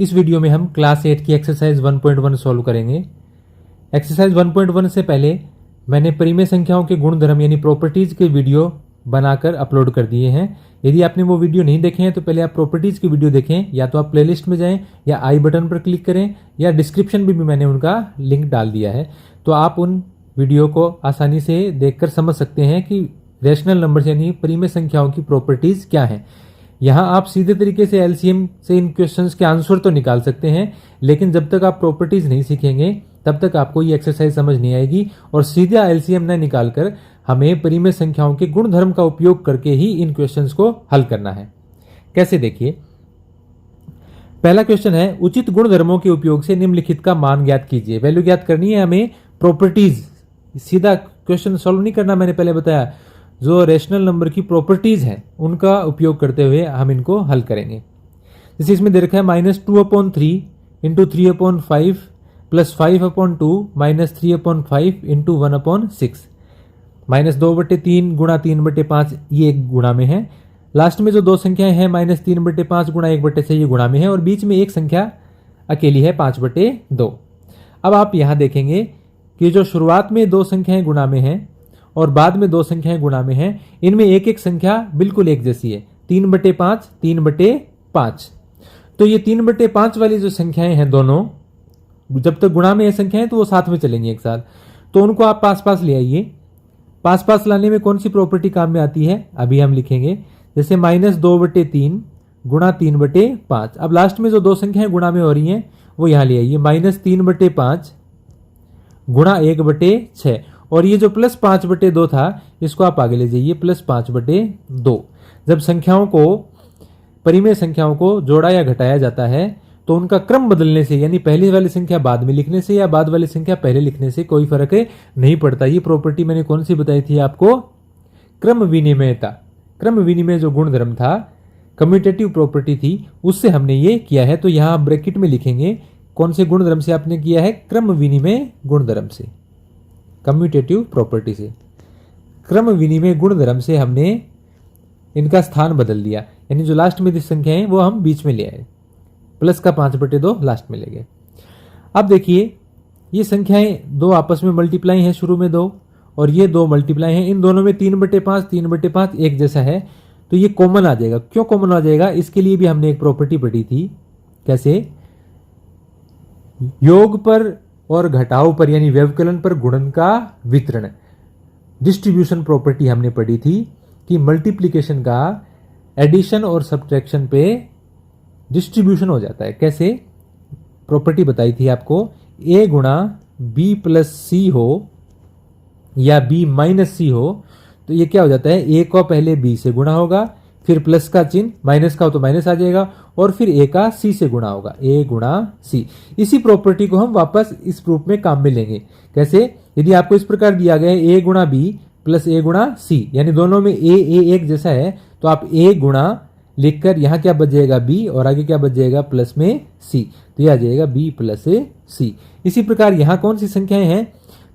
इस वीडियो में हम क्लास 8 की एक्सरसाइज 1.1 सॉल्व करेंगे। एक्सरसाइज 1.1 से पहले मैंने परिमेय संख्याओं के गुणधर्म यानी प्रॉपर्टीज के वीडियो बनाकर अपलोड कर दिए हैं। यदि आपने वो वीडियो नहीं देखे हैं तो पहले आप प्रॉपर्टीज की वीडियो देखें, या तो आप प्लेलिस्ट में जाएं या आई बटन पर क्लिक करें, या डिस्क्रिप्शन में भी मैंने उनका लिंक डाल दिया है, तो आप उन वीडियो को आसानी से देखकर समझ सकते हैं कि रैशनल नंबर्स यानी परिमेय संख्याओं की प्रॉपर्टीज क्या हैं। यहाँ आप सीधे तरीके से एलसीएम से इन क्वेश्चंस के आंसर तो निकाल सकते हैं, लेकिन जब तक आप प्रॉपर्टीज नहीं सीखेंगे तब तक आपको ये एक्सरसाइज समझ नहीं आएगी, और सीधा एलसीएम न निकालकर हमें परिमेय संख्याओं के गुणधर्म का उपयोग करके ही इन क्वेश्चंस को हल करना है। कैसे, देखिए। पहला क्वेश्चन है, उचित गुणधर्मों के उपयोग से निम्नलिखित का मान ज्ञात कीजिए। वैल्यू ज्ञात करनी है हमें, प्रॉपर्टीज, सीधा क्वेश्चन सॉल्व नहीं करना। मैंने पहले बताया जो रैशनल नंबर की प्रॉपर्टीज हैं उनका उपयोग करते हुए हम इनको हल करेंगे। जैसे इसमें दे रखा है -2/3 इंटू 3/5 प्लस 5/2 माइनस 3/5 इंटू 1/6, -2/3 गुणा 3/5 ये एक गुणा में है। लास्ट में जो दो संख्याएं हैं -3/5 गुणा 1/6 ये गुणा में है, और बीच में एक संख्या अकेली है 5/2। अब आप यहां देखेंगे कि जो शुरुआत में दो संख्याएं गुणा में हैं और बाद में दो संख्याएं गुणा में हैं, इनमें एक एक संख्या बिल्कुल एक जैसी है, 3/5 3/5। तो ये 3/5 वाली जो संख्याएं हैं दोनों, जब तक गुणा में ये संख्याएं तो वो साथ में चलेंगी एक साथ, तो उनको आप पास पास ले आइए। पास पास लाने में कौन सी प्रॉपर्टी काम में आती है अभी हम लिखेंगे। जैसे -2/3 गुणा 3/5। अब लास्ट में जो दो संख्याएं गुणा में हो रही हैं वो यहां ले आइए, -3/5 गुणा 1/6, और ये जो +5/2 था इसको आप आगे ले जाइए, +5/2। जब संख्याओं को, परिमेय संख्याओं को जोड़ा या घटाया जाता है तो उनका क्रम बदलने से, यानी पहली वाली संख्या बाद में लिखने से या बाद वाली संख्या पहले लिखने से कोई फर्क नहीं पड़ता। ये प्रॉपर्टी मैंने कौन सी बताई थी आपको? क्रम विनिमयता। क्रम विनिमय जो गुणधर्म था, कम्यूटेटिव प्रॉपर्टी थी, उससे हमने ये किया है। तो यहां आप ब्रैकेट में लिखेंगे कौन से गुणधर्म से आपने किया है? क्रम विनिमय गुणधर्म से, कम्यूटेटिव प्रॉपर्टी से, क्रम विनिमय गुणधर्म से हमने इनका स्थान बदल दिया, यानी जो लास्ट में संख्या है वो हम बीच में ले आए, प्लस का 5/2 लास्ट में ले गए। अब देखिए ये संख्याएं दो आपस में मल्टीप्लाई हैं, शुरू में दो, और ये दो मल्टीप्लाई हैं, इन दोनों में 3/5 एक जैसा है, तो ये कॉमन आ जाएगा। क्यों कॉमन आ जाएगा? इसके लिए भी हमने एक प्रॉपर्टी पढ़ी थी। कैसे? योग पर और घटाव पर यानी व्यवकलन पर गुणन का वितरण, डिस्ट्रीब्यूशन प्रॉपर्टी हमने पढ़ी थी कि मल्टीप्लिकेशन का एडिशन और सब्ट्रैक्शन पे डिस्ट्रीब्यूशन हो जाता है। कैसे? प्रॉपर्टी बताई थी आपको, a गुणा b प्लस सी हो या b माइनस सी हो, तो ये क्या हो जाता है? a को पहले b से गुणा होगा, फिर प्लस का चिन्ह, माइनस का हो तो माइनस आ जाएगा, और फिर a का c से गुणा होगा, a गुणा c। इसी प्रॉपर्टी को हम वापस इस प्रूफ में काम में लेंगे। कैसे? यदि आपको इस प्रकार दिया गया है a गुणा b प्लस a गुणा c, यानी दोनों में a एक जैसा है, तो आप a गुणा लिखकर यहां क्या बच जाएगा? b, और आगे क्या बच जाएगा? प्लस में c, तो यह आ जाएगा b प्लस c। इसी प्रकार यहां कौन सी संख्याएं हैं?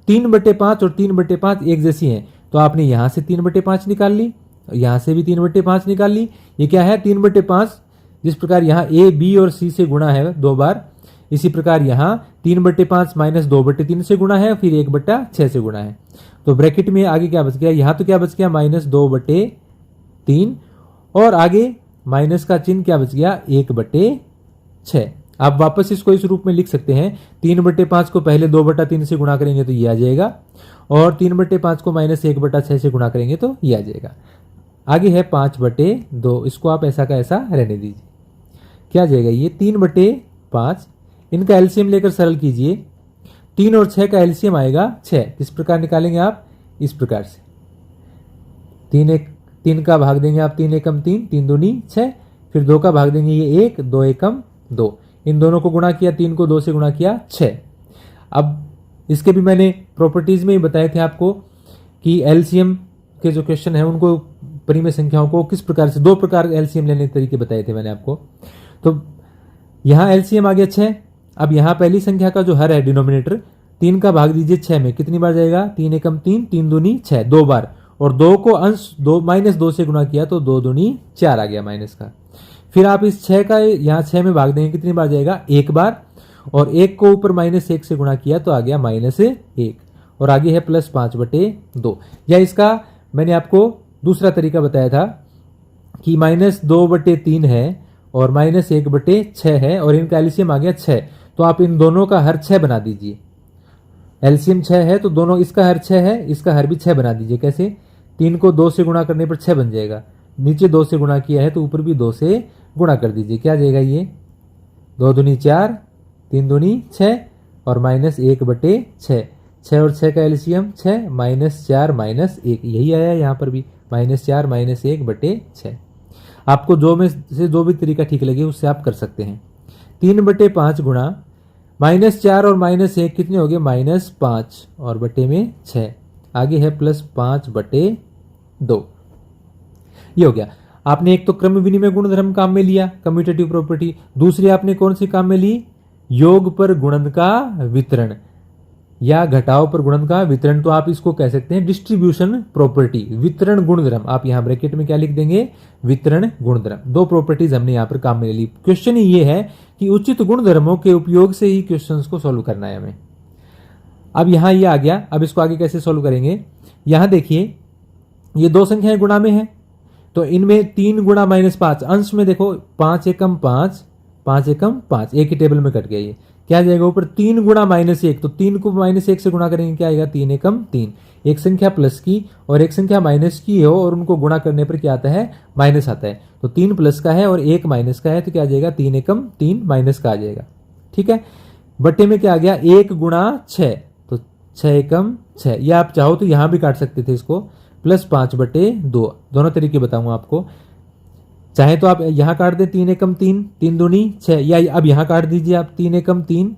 3/5 और 3/5 एक जैसी हैं, तो आपने यहां से 3/5 निकाल ली, यहां से भी 3/5 निकाल ली। ये क्या है? 3/5। जिस प्रकार यहां a b और c से गुणा है 2 बार, इसी प्रकार यहां 3/5 माइनस 2/3 से गुणा है, फिर 1/6 से गुणा है। तो ब्रैकेट में आगे क्या बच गया? यहां तो क्या बच गया? -2/3, और आगे माइनस का चिन्ह क्या बच गया? 1/6। आप वापस इसको इस रूप में लिख सकते हैं, 3/5 को पहले 2/3 से गुणा करेंगे तो ये आ जाएगा, और 3/5 को -1/6 से गुणा करेंगे तो ये आ जाएगा। आगे है 5/2, इसको आप ऐसा का ऐसा रहने दीजिए। क्या आ जाएगा? ये 3/5, इनका एलसीएम लेकर सरल कीजिए। 3 और 6 का एलसीएम आएगा 6। किस प्रकार निकालेंगे आप? इस प्रकार से 3 का भाग देंगे आप, 3 एकम 3, 3 दूनी 6, फिर 2 का भाग देंगे ये 1, 2 एकम 2, इन दोनों को गुणा किया, 3 को 2 से गुणा किया 6। अब इसके भी मैंने प्रॉपर्टीज में ही बताए थे आपको कि एलसीएम के जो क्वेश्चन है उनको, परिमेय संख्याओं को किस प्रकार से, 2 प्रकार एलसीएम लेने के तरीके बताए थे मैंने आपको। तो यहां एलसीएम आ गया 6। अब यहां पहली संख्या का जो हर है डिनोमिनेटर, 3 का भाग दीजिए 6 में, कितनी बार जाएगा? 3 एकम 3, 3 दूनी 6, 2 बार, और 2 को अंश 2 -2 से गुणा किया तो 2 दूनी 4 आ गया माइनस का। फिर आप इस 6 का यहाँ 6 में भाग देंगे, कितनी बार जाएगा, एक बार, और 1 को ऊपर -1 से गुणा किया तो आ गया -1, और आगे है +5/2। या इसका मैंने आपको दूसरा तरीका बताया था कि -2/3 है और -1/6 है और इनका एलसीएम आ गया 6, तो आप इन दोनों का हर 6 बना दीजिए। एलसीएम 6 है तो दोनों, इसका हर 6 है, इसका हर भी 6 बना दीजिए। कैसे, 3 को 2 से गुणा करने पर 6 बन जाएगा, नीचे 2 से गुणा किया है तो ऊपर भी 2 से गुणा कर दीजिए। क्या जाएगा ये, 2 दूनी 4, 3 दूनी 6 और -1/6, 6 और 6 का एलसीएम 6, -4 -1, यही आया यहाँ पर भी, -4 -1/6। आपको जो में से जो भी तरीका ठीक लगे उससे आप कर सकते हैं। 3/5 गुणा -4 और -1 कितने हो गए, -5 और बटे में 6, आगे है +5/2। ये हो गया। आपने एक तो क्रम विनिमय गुणधर्म काम में लिया, कम्यूटेटिव प्रॉपर्टी, दूसरी आपने कौन सी काम में ली, योग पर गुणन का वितरण या घटाव पर गुणन का वितरण, तो आप इसको कह सकते हैं डिस्ट्रीब्यूशन प्रॉपर्टी, वितरण गुणधर्म। आप यहां ब्रैकेट में क्या लिख देंगे, वितरण गुणधर्म। दो प्रॉपर्टीज हमने यहां पर काम में ली। क्वेश्चन ये है कि उचित गुणधर्मों के उपयोग से ही क्वेश्चंस को सॉल्व करना है हमें। अब यहां ये आ गया, अब इसको आगे कैसे सॉल्व करेंगे, यहां देखिए ये दो संख्याएं गुणा में है तो इनमें 3 गुणा -5, अंश में देखो 5 एकम 5, 5 एकम 5, एक ही टेबल में कट गया। ये क्या जाएगा ऊपर, 3 गुणा -1, तो 3 को -1 से गुणा करेंगे, क्या आएगा, 3 एकम 3। एक संख्या प्लस की और एक संख्या माइनस की हो और उनको गुणा करने पर क्या आता है, माइनस आता है। तो 3 प्लस का है और 1 माइनस का है तो क्या आ जाएगा, 3 एकम 3 माइनस का आ जाएगा। ठीक है, बट्टे में क्या आ गया, 1 गुणा 6, तो 6 एकम 6। या आप चाहो तो यहां भी काट सकते थे इसको, +5/2, दोनों तरीके बताऊंगा आपको। चाहे तो आप यहां काट दें 3 एकम 3, 3 दूनी 6, या अब यहां काट दीजिए आप 3 एकम 3,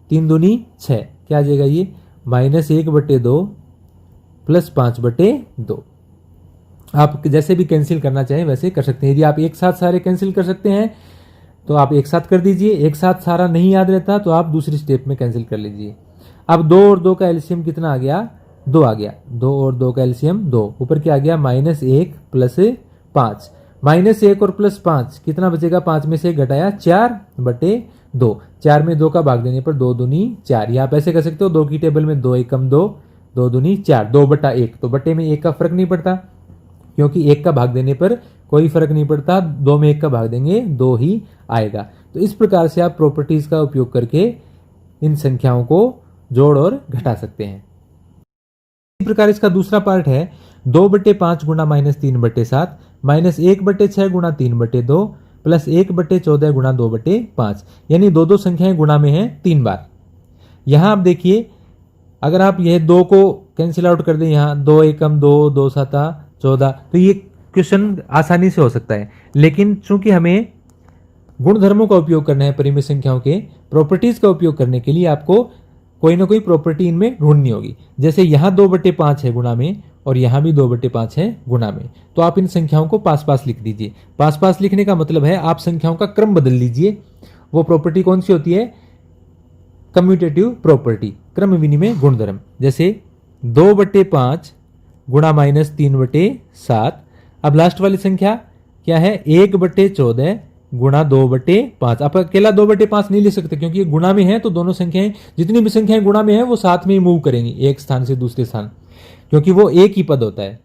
3 दूनी 6, क्या आ जाएगा ये, -1/2 +5/2। आप जैसे भी कैंसिल करना चाहें वैसे कर सकते हैं। यदि आप एक साथ सारे कैंसिल कर सकते हैं तो आप एक साथ कर दीजिए, एक साथ सारा नहीं याद रहता तो आप दूसरी स्टेप में कैंसिल कर लीजिए। अब 2 और 2 का एलसीएम कितना आ गया, 2 आ गया। 2 और 2 का एलसीएम 2, ऊपर क्या आ गया, -1 +5, -1 और +5 कितना बचेगा, 5 में से 1 घटाया 4/2, 4 में 2 का भाग देने पर 2 दूनी 4। या आप ऐसे कर सकते हो, 2 की टेबल में 2 एकम 2, 2 दूनी 4, 2/1, तो बटे में 1 का फर्क नहीं पड़ता क्योंकि 1 का भाग देने पर कोई फर्क नहीं पड़ता, 2 में 1 का भाग देंगे 2 ही आएगा। तो इस प्रकार से आप प्रॉपर्टीज का उपयोग करके इन संख्याओं को जोड़ और घटा सकते हैं। इसी प्रकार इसका दूसरा पार्ट है 2/5 गुणा -3/7 -1/6 गुणा 3/2 +1/14 गुणा 2/5, यानी दो संख्याएं गुणा में हैं 3 बार। यहां आप देखिए, अगर आप यह 2 को कैंसिल आउट कर दें, यहां 2 एकम 2, 2 7 14, तो ये क्वेश्चन आसानी से हो सकता है। लेकिन चूंकि हमें गुणधर्मों का उपयोग करना है, परिमेय संख्याओं के प्रॉपर्टीज का उपयोग करने के लिए आपको कोई ना कोई प्रॉपर्टी इनमें ढूंढनी होगी। जैसे यहां 2/5 है गुणा में और यहां भी 2/5 है गुणा में, तो आप इन संख्याओं को पास पास लिख दीजिए। पास पास लिखने का मतलब है आप संख्याओं का क्रम बदल लीजिए। वो प्रॉपर्टी कौन सी होती है, कम्यूटेटिव प्रॉपर्टी, क्रम विनिमय गुणधर्म। जैसे 2/5 गुणा -3/7, अब लास्ट वाली संख्या क्या है, 1/14 गुणा 2/5। आप अकेला 2/5 नहीं ले सकते क्योंकि ये गुणा में है, तो दोनों संख्याएं, जितनी भी संख्याएं गुणा में है वो साथ में ही मूव करेंगी एक स्थान से दूसरे स्थान, क्योंकि वो एक ही पद होता है।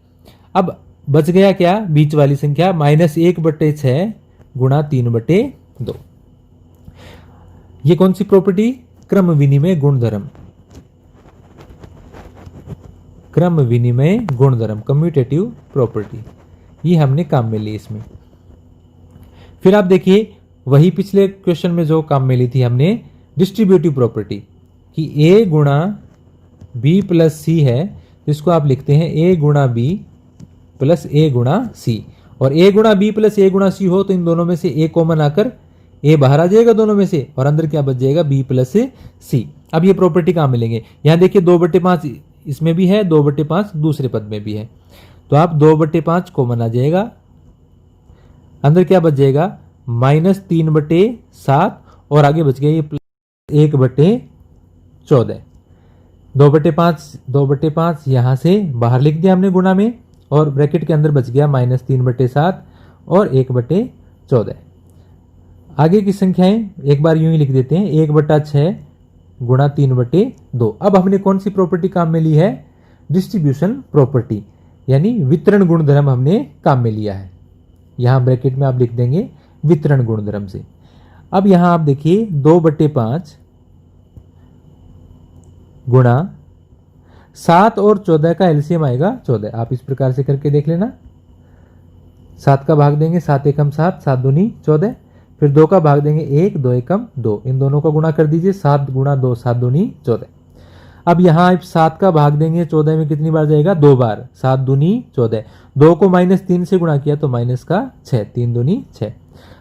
अब बच गया क्या, बीच वाली संख्या -1/6 गुणा 3/2। ये कौन सी प्रॉपर्टी, क्रम विनिमय गुणधर्म, क्रम विनिमय गुणधर्म, कम्यूटेटिव प्रॉपर्टी, ये हमने काम में ली इसमें। फिर आप देखिए वही पिछले क्वेश्चन में जो काम में ली थी हमने, डिस्ट्रीब्यूटिव प्रॉपर्टी, कि a गुणा b प्लस सी है, जिसको आप लिखते हैं a गुणा b प्लस a गुणा c। और a गुणा b प्लस a गुणा c हो तो इन दोनों में से a कॉमन आकर a बाहर आ जाएगा दोनों में से, और अंदर क्या बच जाएगा, b प्लस c। अब ये प्रॉपर्टी कहाँ मिलेंगे, यहां देखिए 2/5 इसमें भी है, 2/5 दूसरे पद में भी है, तो आप 2/5 कॉमन आ जाएगा, अंदर क्या बच जाएगा, -3/7 और आगे बच गया ये 1/14। 2/5 यहां से बाहर लिख दिया हमने गुणा में, और ब्रैकेट के अंदर बच गया -3/7 और 1/14। आगे की संख्याएं एक बार यूं ही लिख देते हैं, 1/6 गुणा 3/2। अब हमने कौन सी प्रॉपर्टी काम में ली है? डिस्ट्रीब्यूशन प्रॉपर्टी, यानी वितरण गुणधर्म हमने काम में लिया है। यहां ब्रैकेट में आप लिख देंगे वितरण गुणधर्म से। अब यहां आप देखिए 2/5 गुणा 7 और 14 का एलसीएम आएगा 14। आप इस प्रकार से करके देख लेना। 7 का भाग देंगे, 7 एकम 7, 7 दूनी 14। फिर 2 का भाग देंगे 1, 2 एकम 2। इन दोनों का गुणा कर दीजिए, 7 गुणा 2, 7 दूनी 14। अब यहाँ आप 7 का भाग देंगे 14 में कितनी बार जाएगा? 2 बार। 7 दूनी 14। 2 को -3 से गुणा किया तो माइनस का 6, 3 दूनी 6।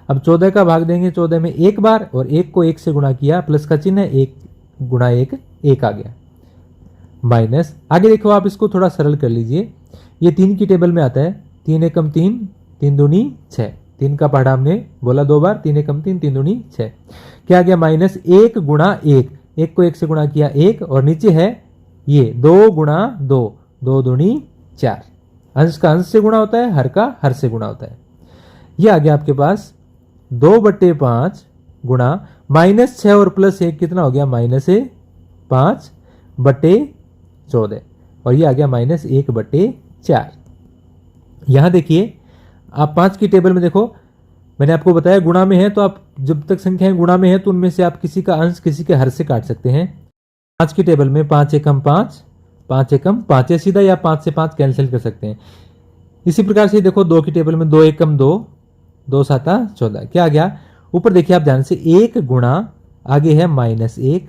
अब 14 का भाग देंगे 14 में एक बार, और 1 को 1 से गुणा किया, प्लस का चिन्ह है, 1 गुणा 1, 1 आ गया माइनस। आगे देखो आप इसको थोड़ा सरल कर लीजिए। ये 3 की टेबल में आता है, 3 एकम 3, 3 दूनी 6। 3 का पढ़ा हमने बोला 2 बार, 3 एकम 3, 3 दूनी 6। क्या आ गया? -1 गुणा 1। 1 को 1 से गुणा किया 1, और नीचे है ये 2 गुणा 2, 2 दूनी 4। अंश का अंश से गुणा होता है, हर का हर से गुणा होता है। ये आ गया आपके पास 2/5 गुणा -6 और +1 कितना हो गया? -5/14। और ये आ गया -1/4। यहां देखिए आप 5 की टेबल में देखो, मैंने आपको बताया गुणा में है, तो आप जब तक संख्याएं गुणा में है तो उनमें से आप किसी का अंश किसी के हर से काट सकते हैं। 5 की टेबल में 5 एकम 5, 5 एकम 5 है सीधा, या 5 से 5 कैंसिल कर सकते हैं। इसी प्रकार से देखो 2 की टेबल में 2 एकम 2, 2 7 14। क्या आ गया? ऊपर देखिए आप ध्यान से, 1 गुणा, आगे है -1,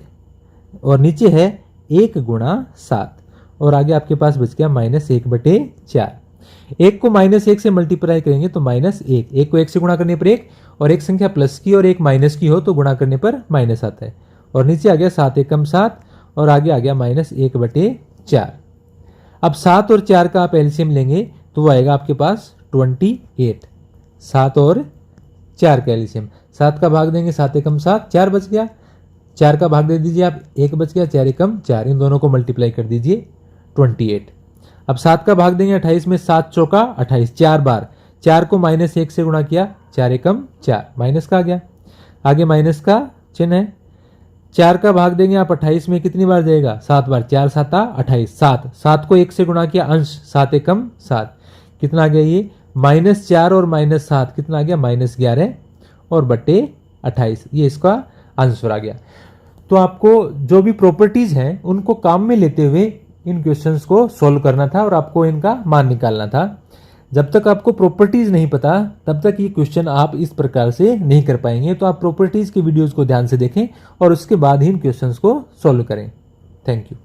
और नीचे है 1 गुणा 7, और आगे आपके पास बच गया -1/4। 1 को -1 से मल्टीप्लाई करेंगे तो -1। 1 को 1 से गुणा करने पर 1, और एक संख्या प्लस की और एक माइनस की हो तो गुणा करने पर माइनस आता है। और नीचे आ गया 7 एकम 7, और आगे आ गया -1/4। अब 7 और 4 का आप एलसीएम लेंगे तो वो आएगा आपके पास 28। 7 और 4 का एलसीएम, 7 का भाग देंगे 7 एकम 7, 4 बच गया। 4 का भाग दे दीजिए आप, 1 बच गया, 4 एकम 4। इन दोनों को मल्टीप्लाई कर दीजिए 28। अब 7 का भाग देंगे 28 में, 7 चौका 28, 4 बार। 4 को -1 से गुणा किया, 4 एकम 4, माइनस का आ गया। आगे माइनस का चिन्ह है। 4 का भाग देंगे आप 28 में, कितनी बार जाएगा? 7 बार। 4 7 28, 7। 7 को 1 से गुणा किया, अंश 7 एकम 7, कितना आ गया? ये -4 और -7 कितना आ गया? -11 और बट्टे 28। ये इसका आंसर आ गया। तो आपको जो भी प्रॉपर्टीज हैं उनको काम में लेते हुए इन क्वेश्चंस को सॉल्व करना था, और आपको इनका मान निकालना था। जब तक आपको प्रॉपर्टीज नहीं पता तब तक ये क्वेश्चन आप इस प्रकार से नहीं कर पाएंगे। तो आप प्रॉपर्टीज के वीडियोस को ध्यान से देखें और उसके बाद ही इन क्वेश्चंस को सॉल्व करें। Thank you.